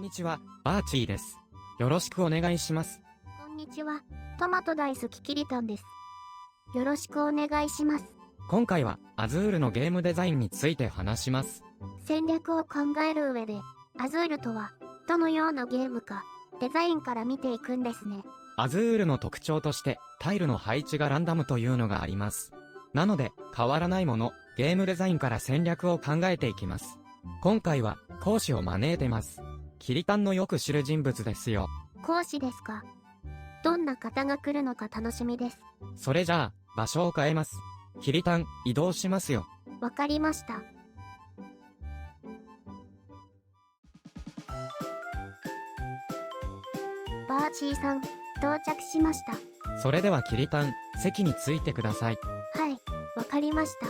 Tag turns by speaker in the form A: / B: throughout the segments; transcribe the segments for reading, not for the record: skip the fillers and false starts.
A: にちは、アーチーです。よろしくお願いします。
B: こんにちは、トマト大好きキリタンです。よろしくお願いします。
A: 今回は、アズールのゲームデザインについて話します。
B: 戦略を考える上で、アズールとは、どのようなゲームか、デザインから見ていくんですね。
A: アズールの特徴として、タイルの配置がランダムというのがあります。なので、変わらないもの、ゲームデザインから戦略を考えていきます。今回は、講師を招いてます。キリタンのよく知る人物ですよ。
B: 講師ですか。どんな方が来るのか楽しみです。
A: それじゃあ、場所を変えます。キリタン、移動しますよ。
B: わかりました。バーチーさん、到着しました。
A: それではキリタン、席についてください。
B: はい、わかりました。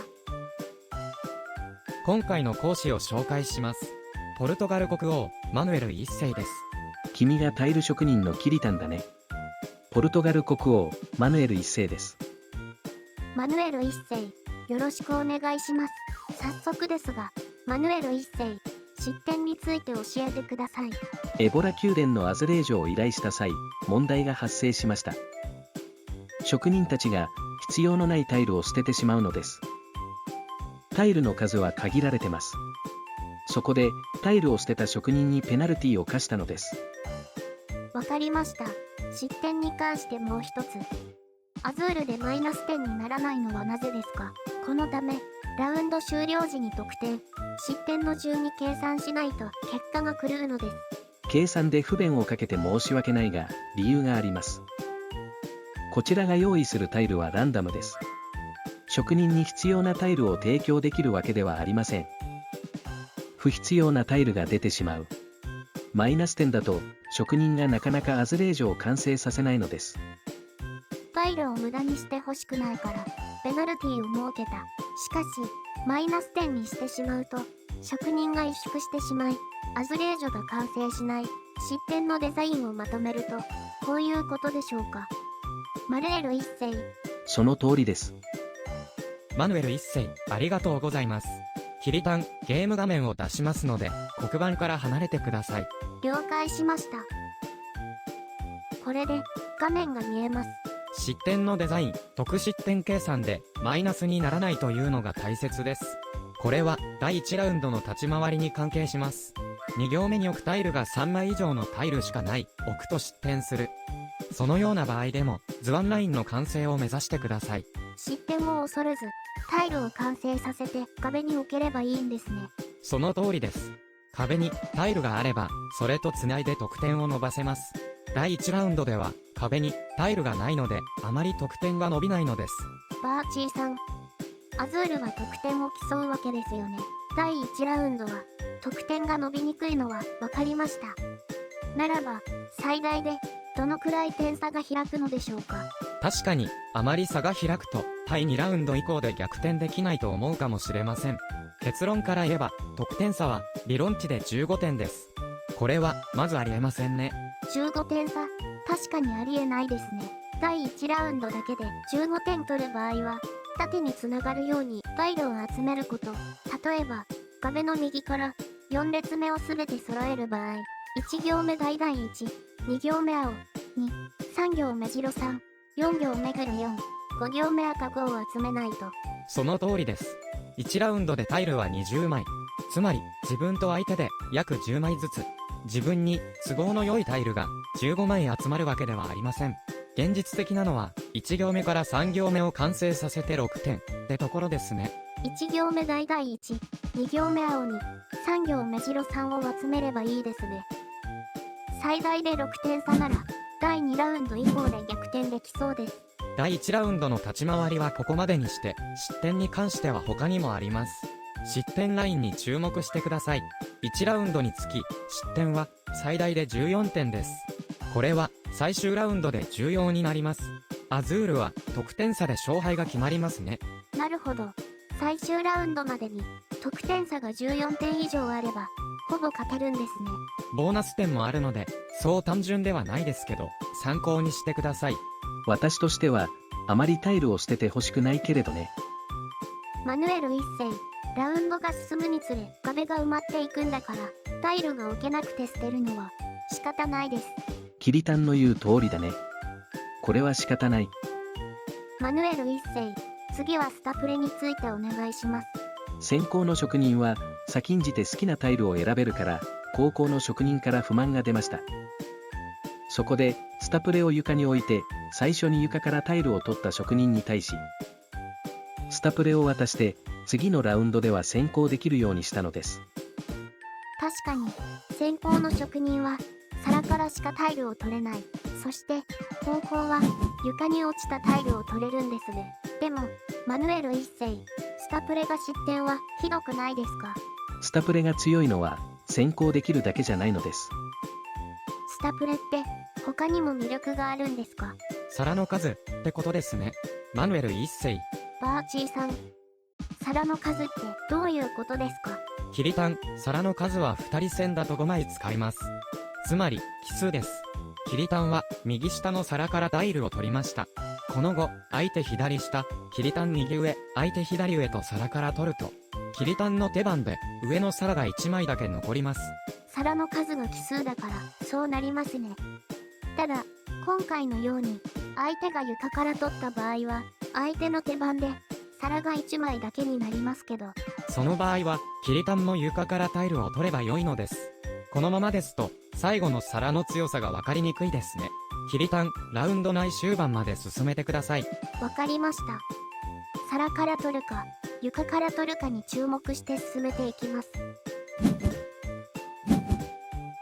A: 今回の講師を紹介します。ポルトガル国王、マヌエル一世です。
C: 君がタイル職人のキリタンだね。ポルトガル国王、マヌエル一世です。
B: マヌエル一世、よろしくお願いします。早速ですが、マヌエル一世、失点について教えてください。
C: エボラ宮殿のアズレージュを依頼した際、問題が発生しました。職人たちが必要のないタイルを捨ててしまうのです。タイルの数は限られてます。そこで、タイルを捨てた職人にペナルティを課したのです。
B: わかりました。失点に関してもう一つ。アズールでマイナス点にならないのはなぜですか？このため、ラウンド終了時に得点、失点の順に計算しないと結果が狂うのです。
C: 計算で不便をかけて申し訳ないが、理由があります。こちらが用意するタイルはランダムです。職人に必要なタイルを提供できるわけではありません。不必要なタイルが出てしまう。マイナス点だと、職人がなかなかアズレージュを完成させないのです。
B: タイルを無駄にしてほしくないから、ペナルティを設けた。しかし、マイナス点にしてしまうと、職人が萎縮してしまい、アズレージュが完成しない、失点のデザインをまとめると、こういうことでしょうか。マヌエル一世。
C: その通りです。
A: マヌエル一世、ありがとうございます。キリタン、ゲーム画面を出しますので、黒板から離れてください。
B: 了解しました。これで、画面が見えます。
A: 失点のデザイン、得失点計算で、マイナスにならないというのが大切です。これは、第1ラウンドの立ち回りに関係します。2行目に置くタイルが3枚以上のタイルしかない、置くと失点する。そのような場合でも、図案ラインの完成を目指してください。
B: 失点を恐れず、タイルを完成させて壁に置ければいいんですね。
A: その通りです。壁にタイルがあれば、それと繋いで得点を伸ばせます。第1ラウンドでは、壁にタイルがないので、あまり得点が伸びないのです。
B: バーチーさん、アズールは得点を競うわけですよね。第1ラウンドは、得点が伸びにくいのは分かりました。ならば、最大で、どのくらい点差が開くのでしょうか。
A: 確かに、あまり差が開くと、第2ラウンド以降で逆転できないと思うかもしれません。結論から言えば、得点差は、理論値で15点です。これは、まずありえませんね。
B: 15点差、確かにありえないですね。第1ラウンドだけで15点取る場合は、縦につながるようにタイルを集めること。例えば、壁の右から4列目をすべて揃える場合、1行目大々1、2行目青、2、3行目白3、4行目黒4、5行目赤5を集めないと。
A: その通りです。1ラウンドでタイルは20枚。つまり、自分と相手で約10枚ずつ。自分に都合の良いタイルが15枚集まるわけではありません。現実的なのは、1行目から3行目を完成させて6点ってところですね。
B: 1行目大々1、2行目青に、3行目白3を集めればいいですね。最大で6点差なら、第2ラウンド以降で逆転できそうです。
A: 第1ラウンドの立ち回りはここまでにして、失点に関しては他にもあります。失点ラインに注目してください。1ラウンドにつき、失点は最大で14点です。これは最終ラウンドで重要になります。アズールは得点差で勝敗が決まりますね。
B: なるほど。最終ラウンドまでに得点差が14点以上あれば、ほぼ勝てるんですね。
A: ボーナス点もあるので、そう単純ではないですけど、参考にしてください。
C: 私としては、あまりタイルを捨ててほしくないけれどね。
B: マヌエル一世、ラウンドが進むにつれ壁が埋まっていくんだから、タイルが置けなくて捨てるのは仕方ないです。
C: キリタンの言う通りだね。これは仕方ない。
B: マヌエル一世、次はスタプレについてお願いします。
C: 先行の職人は先んじて好きなタイルを選べるから、後攻の職人から不満が出ました。そこでスタプレを床に置いて、最初に床からタイルを取った職人に対しスタプレを渡して、次のラウンドでは先行できるようにしたのです。
B: 確かに、先行の職人は皿からしかタイルを取れない。そして後攻は床に落ちたタイルを取れるんですね。でもマヌエル一世、スタプレが失点はひどくないですか？
C: スタプレが強いのは先行できるだけじゃないのです。
B: スタプレって他にも魅力があるんですか？
A: 皿の数ってことですね。マヌエル一世。
B: バーチーさん、皿の数ってどういうことですか？
A: キリタン、皿の数は2人線だと5枚使います。つまり、奇数です。キリタンは右下の皿からタイルを取りました。この後、相手左下、キリタン右上、相手左上と皿から取ると、キリタンの手番で上の皿が1枚だけ残ります。
B: 皿の数が奇数だからそうなりますね。ただ、今回のように相手が床から取った場合は相手の手番で皿が1枚だけになりますけど、
A: その場合は、キリタンも床からタイルを取れば良いのです。このままですと、最後の皿の強さが分かりにくいですね。キリタン、ラウンド内終盤まで進めてください。
B: わかりました。皿から取るか床から取るかに注目して進めていきます。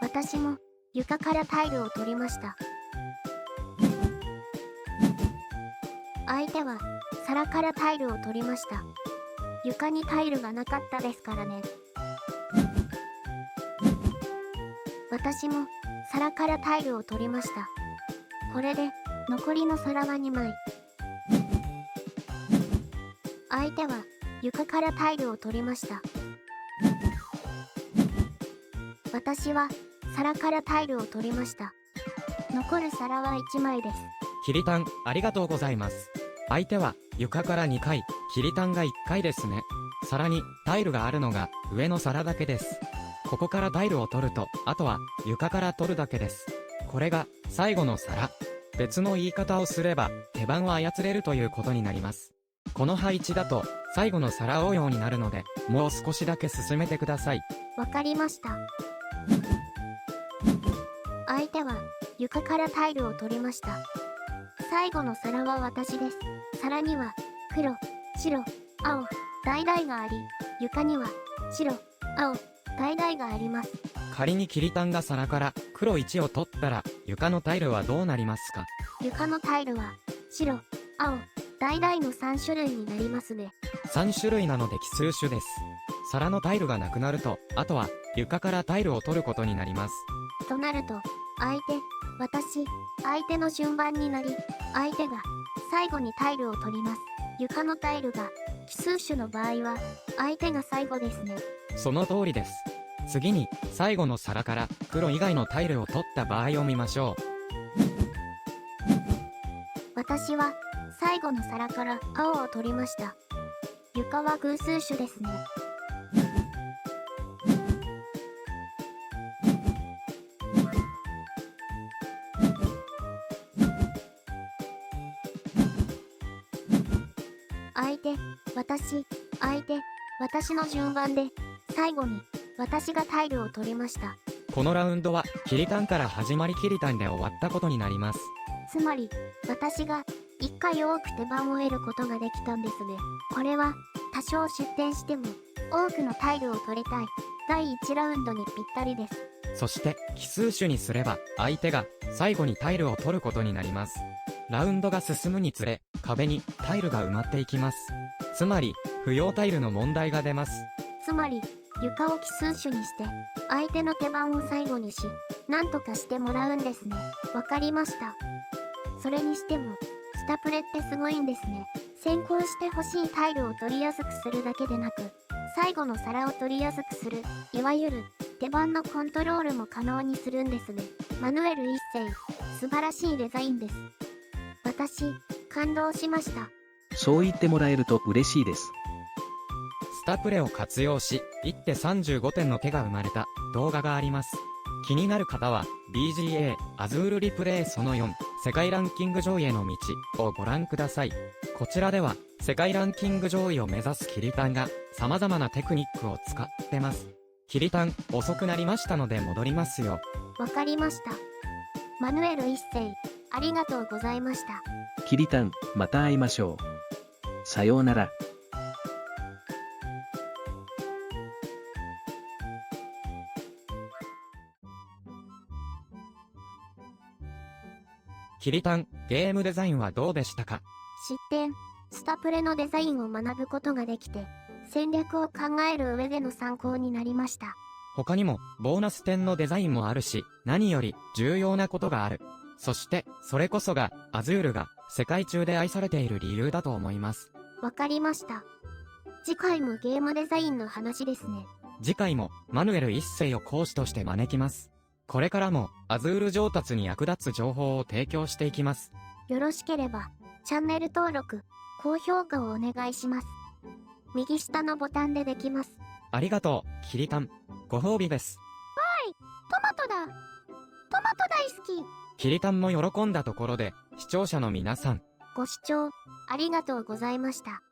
B: 私も床からタイルを取りました。相手は皿からタイルを取りました。床にタイルがなかったですからね。私も皿からタイルを取りました。これで残りの皿は2枚。相手は床からタイルを取りました。私は皿からタイルを取りました。残る皿は1枚です。
A: キリタン、ありがとうございます。相手は床から2回、キリタンが1回ですね。皿にタイルがあるのが上の皿だけです。ここからタイルを取ると、あとは床から取るだけです。これが最後の皿。別の言い方をすれば、手番を操れるということになります。この配置だと、最後の皿応用になるので、もう少しだけ進めてください。
B: わかりました。相手は床からタイルを取りました。最後の皿は私です。皿には黒、白、青、橙があり、床には白、青、橙があります。
A: 仮にキリタンが皿から黒1を取ったら、床のタイルはどうなりますか？
B: 床のタイルは白、青、橙の3種類になりますね。
A: 3種類なので奇数種です。皿のタイルがなくなると、あとは床からタイルを取ることになります。
B: となると、相手の順番になり、相手が最後にタイルを取ります。床のタイルが奇数種の場合は、相手が最後ですね。
A: その通りです。次に、最後の皿から黒以外のタイルを取った場合を見ましょう。
B: 私は最後の皿から青を取りました。床は偶数種ですね。私の順番で、最後に私がタイルを取りました。
A: このラウンドは、キリタンから始まりキリタンで終わったことになります。
B: つまり、私が1回多く手番を得ることができたんですね。これは、多少失点しても、多くのタイルを取りたい、第1ラウンドにぴったりです。
A: そして、奇数種にすれば、相手が最後にタイルを取ることになります。ラウンドが進むにつれ、壁にタイルが埋まっていきます。つまり、不要タイルの問題が出ます。
B: つまり、床を奇数種にして、相手の手番を最後にし、なんとかしてもらうんですね。わかりました。それにしても、スタプレってすごいんですね。先行して欲しいタイルを取りやすくするだけでなく、最後の皿を取りやすくする、いわゆる手番のコントロールも可能にするんですね。マヌエル一世、素晴らしいデザインです。私、感動しました。
C: そう言ってもらえると嬉しいです。
A: スタプレを活用し、1手35点の毛が生まれた動画があります。気になる方は、BGA、アズールリプレイその4、世界ランキング上位への道をご覧ください。こちらでは、世界ランキング上位を目指すキリタンが、様々なテクニックを使ってます。キリタン、遅くなりましたので戻りますよ。
B: わかりました。マヌエル一世、ありがとうございました。
C: キリタン、また会いましょう。さようなら。
A: キリタン、ゲームデザインはどうでしたか？
B: 失点、スタプレのデザインを学ぶことができて、戦略を考える上での参考になりました。
A: 他にも、ボーナス点のデザインもあるし、何より重要なことがある。そして、それこそが、アズールが世界中で愛されている理由だと思います。
B: わかりました。次回もゲームデザインの話ですね。
A: 次回も、マヌエル一世を講師として招きます。これからも、アズール上達に役立つ情報を提供していきます。
B: よろしければ、チャンネル登録、高評価をお願いします。右下のボタンでできます。
A: ありがとう、キリタン。ご褒美です。
B: トマトだ。トマト大好き。
A: キリタンも喜んだところで、視聴者の皆さん、
B: ご視聴、ありがとうございました。